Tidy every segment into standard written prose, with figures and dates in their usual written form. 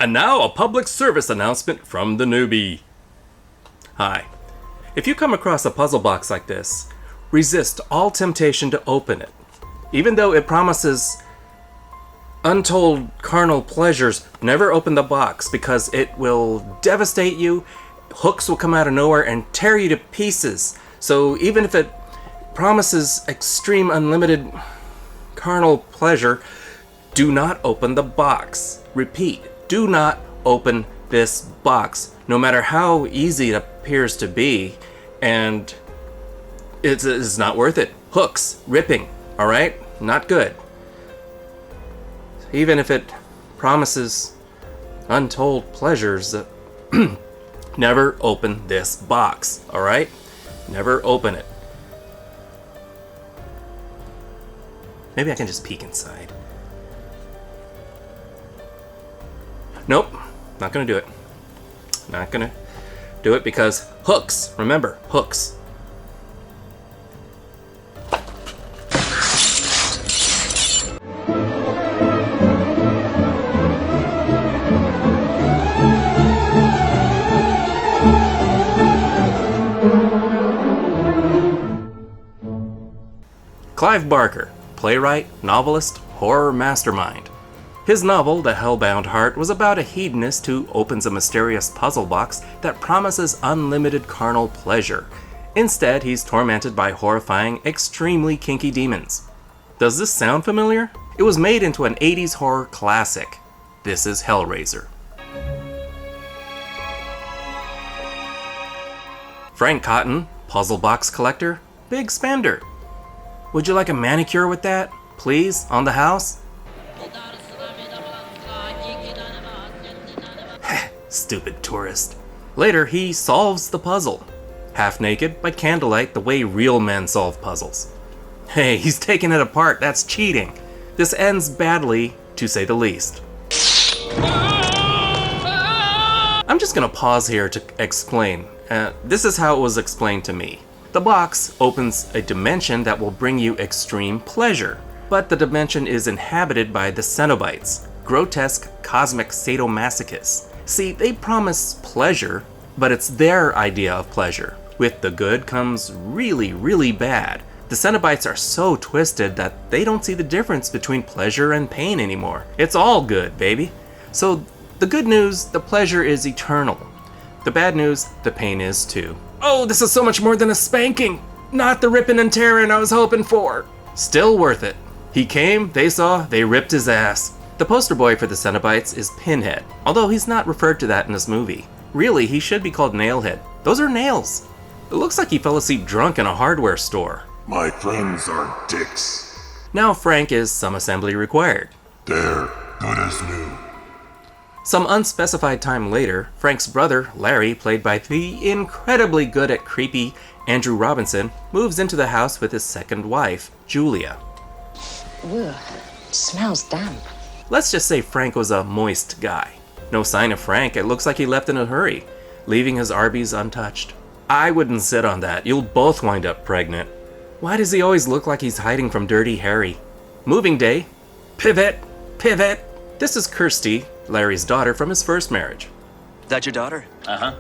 And now a public service announcement from theNewBee. Hi. If you come across a puzzle box like this, resist all temptation to open it. Even though it promises untold carnal pleasures, never open the box because it will devastate you. Hooks will come out of nowhere and tear you to pieces. So even if it promises extreme unlimited carnal pleasure, do not open the box. Repeat, do not open this box, no matter how easy it appears to be, and it's not worth it. Hooks, ripping, alright? Not good. Even if it promises untold pleasures, never open this box, alright? Never open it. Maybe I can just peek inside. Nope, not gonna do it. Not gonna do it because hooks, remember, hooks. Clive Barker, playwright, novelist, horror mastermind. His novel, The Hellbound Heart, was about a hedonist who opens a mysterious puzzle box that promises unlimited carnal pleasure. Instead, he's tormented by horrifying, extremely kinky demons. Does this sound familiar? It was made into an 80s horror classic. This is Hellraiser. Frank Cotton, puzzle box collector, big spender. Would you like a manicure with that? Please, on the house? Stupid tourist. Later, he solves the puzzle. Half naked, by candlelight, the way real men solve puzzles. Hey, he's taking it apart. That's cheating. This ends badly, to say the least. I'm just gonna pause here to explain. This is how it was explained to me. The box opens a dimension that will bring you extreme pleasure, but the dimension is inhabited by the Cenobites, grotesque cosmic sadomasochists. See, they promise pleasure, but it's their idea of pleasure. With the good comes really, really bad. The Cenobites are so twisted that they don't see the difference between pleasure and pain anymore. It's all good, baby. So the good news, the pleasure is eternal. The bad news, the pain is too. Oh, this is so much more than a spanking! Not the ripping and tearing I was hoping for! Still worth it. He came, they saw, they ripped his ass. The poster boy for the Cenobites is Pinhead, although he's not referred to that in this movie. Really, he should be called Nailhead. Those are nails. It looks like he fell asleep drunk in a hardware store. My friends are dicks. Now Frank is some assembly required. They're good as new. Some unspecified time later, Frank's brother, Larry, played by the incredibly good at creepy Andrew Robinson, moves into the house with his second wife, Julia. Ugh, smells damp. Let's just say Frank was a moist guy. No sign of Frank, it looks like he left in a hurry, leaving his Arby's untouched. I wouldn't sit on that, you'll both wind up pregnant. Why does he always look like he's hiding from Dirty Harry? Moving day. Pivot! Pivot! This is Kirsty, Larry's daughter from his first marriage. That your daughter? Uh-huh.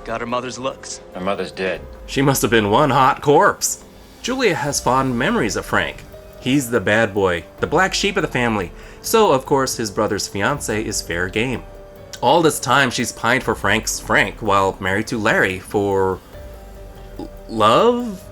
Got her mother's looks. Her mother's dead. She must have been one hot corpse. Julia has fond memories of Frank. He's the bad boy, the black sheep of the family, so of course his brother's fiancé is fair game. All this time she's pined for Frank's Frank while married to Larry for love?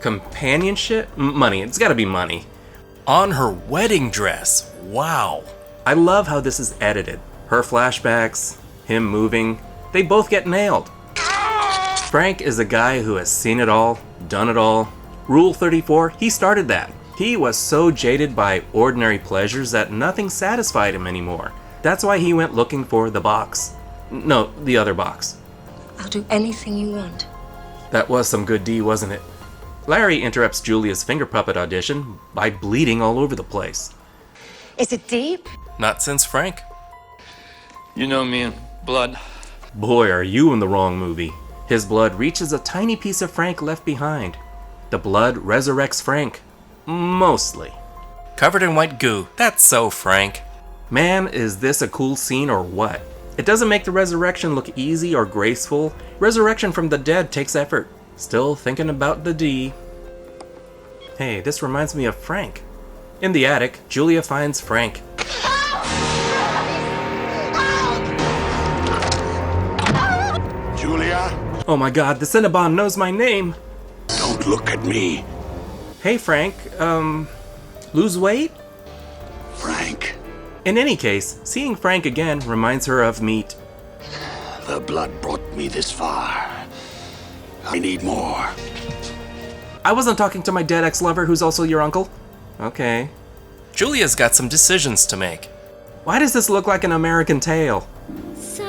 Companionship? Money, it's gotta be money. On her wedding dress, wow. I love how this is edited. Her flashbacks, him moving, they both get nailed. Frank is a guy who has seen it all, done it all. Rule 34, he started that. He was so jaded by ordinary pleasures that nothing satisfied him anymore. That's why he went looking for the box. No, the other box. I'll do anything you want. That was some good D, wasn't it? Larry interrupts Julia's finger puppet audition by bleeding all over the place. Is it deep? Not since Frank. You know me and blood. Boy, are you in the wrong movie. His blood reaches a tiny piece of Frank left behind. The blood resurrects Frank. Mostly. Covered in white goo. That's so Frank. Man, is this a cool scene or what? It doesn't make the resurrection look easy or graceful. Resurrection from the dead takes effort. Still thinking about the D. Hey, this reminds me of Frank. In the attic, Julia finds Frank. Julia, Oh my god, the Cinnabon knows my name! don't look at me. Hey Frank, lose weight? Frank, In any case, seeing Frank again reminds her of meat. the blood brought me this far. I need more. I wasn't talking to my dead ex-lover who's also your uncle. Okay. Julia's got some decisions to make. Why does this look like an American Tale? Somewhere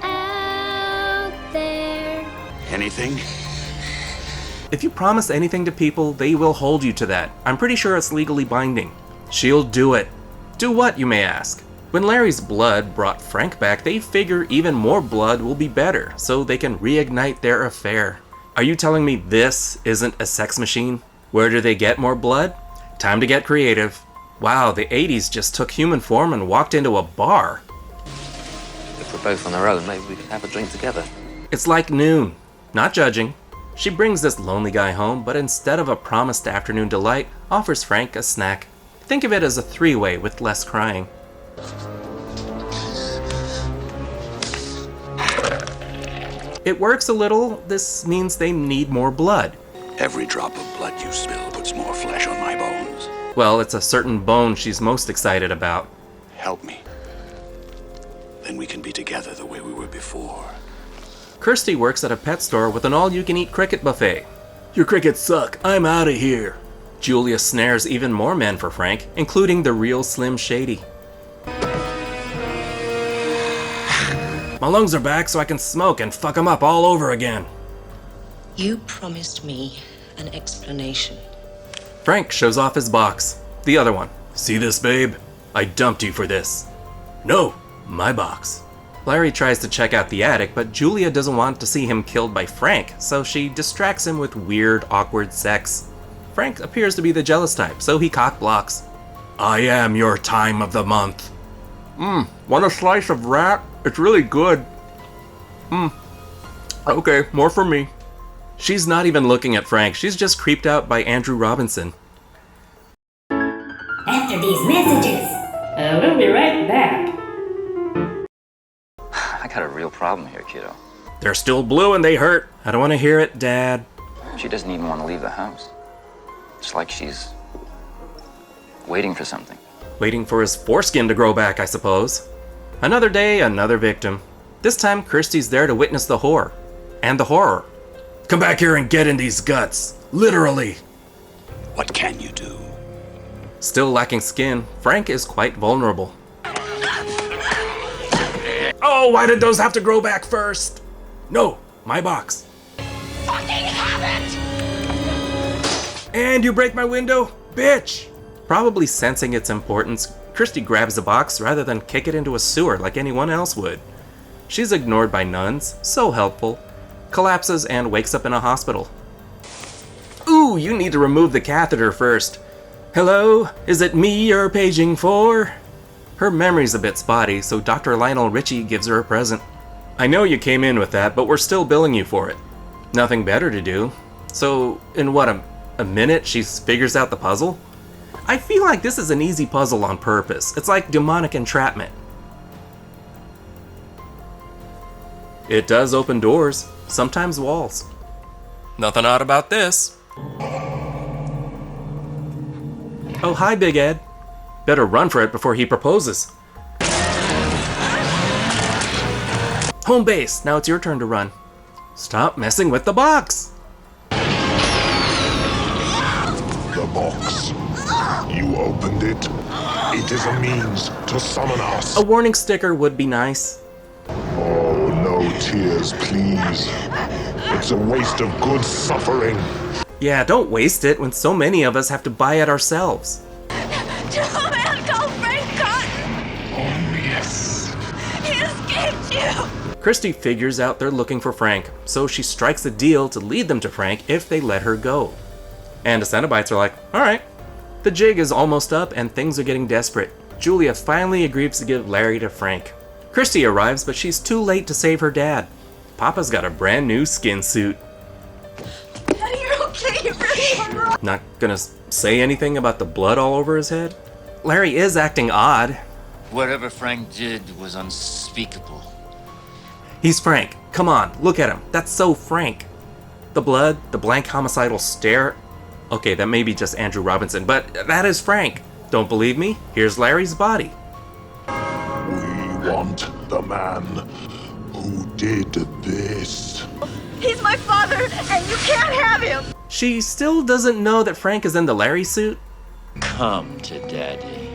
out there. Anything? If you promise anything to people, they will hold you to that. I'm pretty sure it's legally binding. She'll do it. Do what, you may ask? When Larry's blood brought Frank back, they figure even more blood will be better, so they can reignite their affair. Are you telling me this isn't a sex machine? Where do they get more blood? Time to get creative. Wow, the 80s just took human form and walked into a bar. If we're both on the road, maybe we can have a drink together. It's like noon. Not judging. She brings this lonely guy home, but instead of a promised afternoon delight, offers Frank a snack. Think of it as a three-way with less crying. It works a little. This means they need more blood. Every drop of blood you spill puts more flesh on my bones. Well, it's a certain bone she's most excited about. Help me. Then we can be together the way we were before. Kirsty works at a pet store with an all-you-can-eat cricket buffet. Your crickets suck. I'm out of here. Julia snares even more men for Frank, including the real Slim Shady. My lungs are back so I can smoke and fuck them up all over again. You promised me an explanation. Frank shows off his box. The other one. See this, babe? I dumped you for this. No, my box. Larry tries to check out the attic, but Julia doesn't want to see him killed by Frank, so she distracts him with weird, awkward sex. Frank appears to be the jealous type, so he cock blocks. I am your time of the month. Want a slice of rat? It's really good. Okay, more for me. She's not even looking at Frank, she's just creeped out by Andrew Robinson. After these messages. We'll be right back. I got a real problem here, kiddo. They're still blue and they hurt. I don't want to hear it, Dad. She doesn't even want to leave the house. It's like she's waiting for something. Waiting for his foreskin to grow back, I suppose. Another day, another victim. This time, Kirsty's there to witness the horror. And the horror. Come back here and get in these guts. Literally. What can you do? Still lacking skin, Frank is quite vulnerable. Oh, why did those have to grow back first? No, my box. Fucking have it! And you break my window? Bitch! Probably sensing its importance, Kirsty grabs the box rather than kick it into a sewer like anyone else would. She's ignored by nuns, so helpful, collapses and wakes up in a hospital. Ooh, you need to remove the catheter first. Hello, is it me you're paging for? Her memory's a bit spotty, so Dr. Lionel Richie gives her a present. I know you came in with that, but we're still billing you for it. Nothing better to do. So, in what, a minute she figures out the puzzle? I feel like this is an easy puzzle on purpose. It's like demonic entrapment. It does open doors, sometimes walls. Nothing odd about this. Oh, hi, Big Ed. Better run for it before he proposes. Home base, now it's your turn to run. Stop messing with the box. The box. You opened it. It is a means to summon us. A warning sticker would be nice. Oh, no tears, please. It's a waste of good suffering. Yeah, don't waste it when so many of us have to buy it ourselves. Don't go, Frank Cotton! Oh, yes. He escaped you! Kirsty figures out they're looking for Frank, so she strikes a deal to lead them to Frank if they let her go. And the Cenobites are like, alright. The jig is almost up and things are getting desperate. Julia finally agrees to give Larry to Frank. Kirsty arrives, but she's too late to save her dad. Papa's got a brand new skin suit. Daddy, you're okay. You're really all right. Not gonna say anything about the blood all over his head? Larry is acting odd. Whatever Frank did was unspeakable. He's Frank. Come on, look at him. That's so Frank. The blood, the blank homicidal stare. Okay, that may be just Andrew Robinson, but that is Frank. Don't believe me? Here's Larry's body. We want the man who did this. He's my father, and you can't have him. She still doesn't know that Frank is in the Larry suit. Come to Daddy.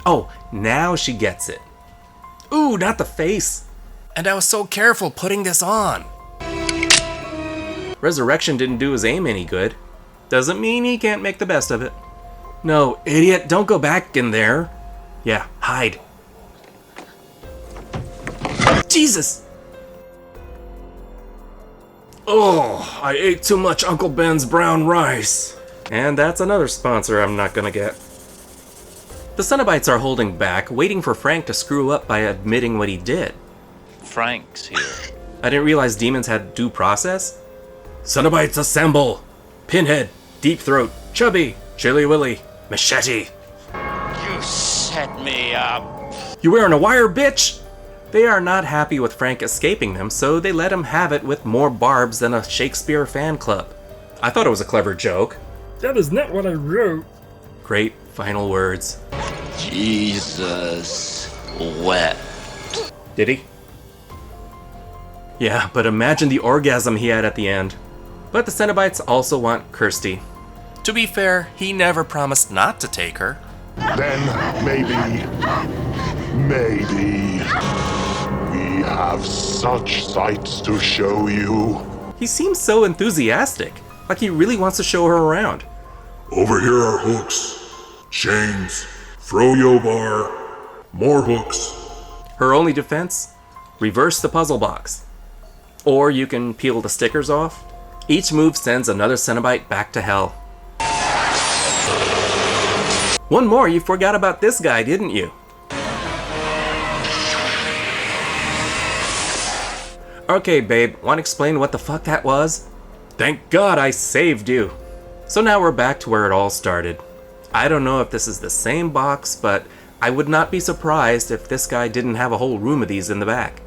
Oh, now she gets it. Ooh, not the face. And I was so careful putting this on. Resurrection didn't do his aim any good. Doesn't mean he can't make the best of it. No, idiot, don't go back in there. Yeah, hide. Jesus! Oh, I ate too much Uncle Ben's brown rice. And that's another sponsor I'm not gonna get. The Cenobites are holding back, waiting for Frank to screw up by admitting what he did. Frank's here. I didn't realize demons had due process. Cenobites assemble! Pinhead, Deep Throat, Chubby, Chilly Willy, Machete. You set me up. You wearing a wire, bitch? They are not happy with Frank escaping them, so they let him have it with more barbs than a Shakespeare fan club. I thought it was a clever joke. That is not what I wrote. Great final words. Jesus wept. Did he? Yeah, but imagine the orgasm he had at the end. But the Cenobites also want Kirsty. To be fair, he never promised not to take her. Then maybe we have such sights to show you. He seems so enthusiastic, like he really wants to show her around. Over here are hooks, chains, froyo bar, more hooks. Her only defense? Reverse the puzzle box. Or you can peel the stickers off. Each move sends another Cenobite back to hell. One more, you forgot about this guy, didn't you? Okay, babe, wanna explain what the fuck that was? Thank God I saved you. So now we're back to where it all started. I don't know if this is the same box, but I would not be surprised if this guy didn't have a whole room of these in the back.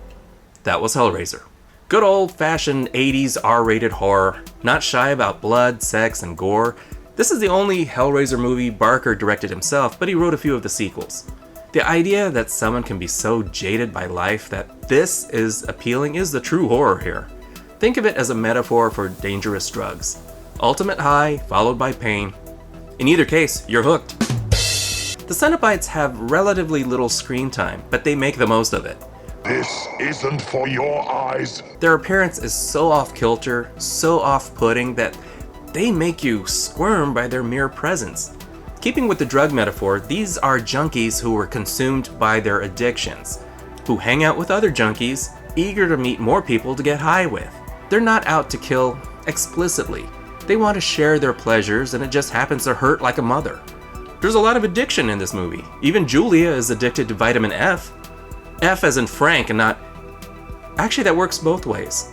That was Hellraiser. Good old-fashioned 80s R-rated horror, not shy about blood, sex, and gore. This is the only Hellraiser movie Barker directed himself, but he wrote a few of the sequels. The idea that someone can be so jaded by life that this is appealing is the true horror here. Think of it as a metaphor for dangerous drugs. Ultimate high, followed by pain. In either case, you're hooked. The Cenobites have relatively little screen time, but they make the most of it. This isn't for your eyes. Their appearance is so off-kilter, so off-putting that they make you squirm by their mere presence. Keeping with the drug metaphor, these are junkies who were consumed by their addictions, who hang out with other junkies, eager to meet more people to get high with. They're not out to kill explicitly. They want to share their pleasures, and it just happens to hurt like a mother. There's a lot of addiction in this movie. Even Julia is addicted to vitamin F. F as in Frank and not... Actually, that works both ways.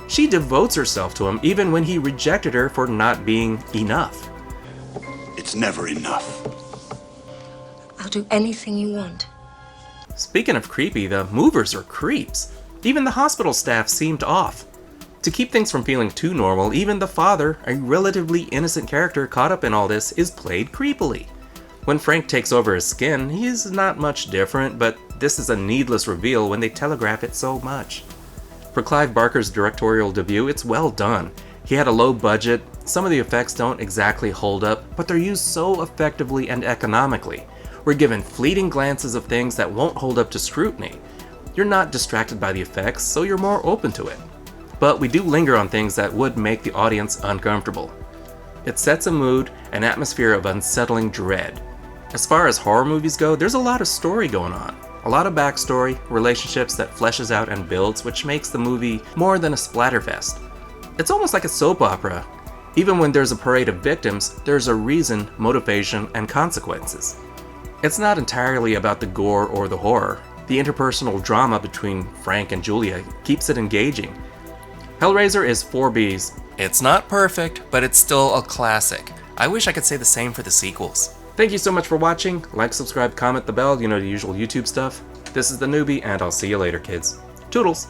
She devotes herself to him even when he rejected her for not being enough. It's never enough. I'll do anything you want. Speaking of creepy, the movers are creeps. Even the hospital staff seemed off. To keep things from feeling too normal, even the father, a relatively innocent character caught up in all this, is played creepily. When Frank takes over his skin, he is not much different, but this is a needless reveal when they telegraph it so much. For Clive Barker's directorial debut, it's well done. He had a low budget, some of the effects don't exactly hold up, but they're used so effectively and economically. We're given fleeting glances of things that won't hold up to scrutiny. You're not distracted by the effects, so you're more open to it. But we do linger on things that would make the audience uncomfortable. It sets a mood, an atmosphere of unsettling dread. As far as horror movies go, there's a lot of story going on. A lot of backstory, relationships that fleshes out and builds, which makes the movie more than a splatterfest. It's almost like a soap opera. Even when there's a parade of victims, there's a reason, motivation, and consequences. It's not entirely about the gore or the horror. The interpersonal drama between Frank and Julia keeps it engaging. Hellraiser is 4 Bs. It's not perfect, but it's still a classic. I wish I could say the same for the sequels. Thank you so much for watching. Like, subscribe, comment, the bell, you know, the usual YouTube stuff. This is theNewBee, and I'll see you later, kids. Toodles!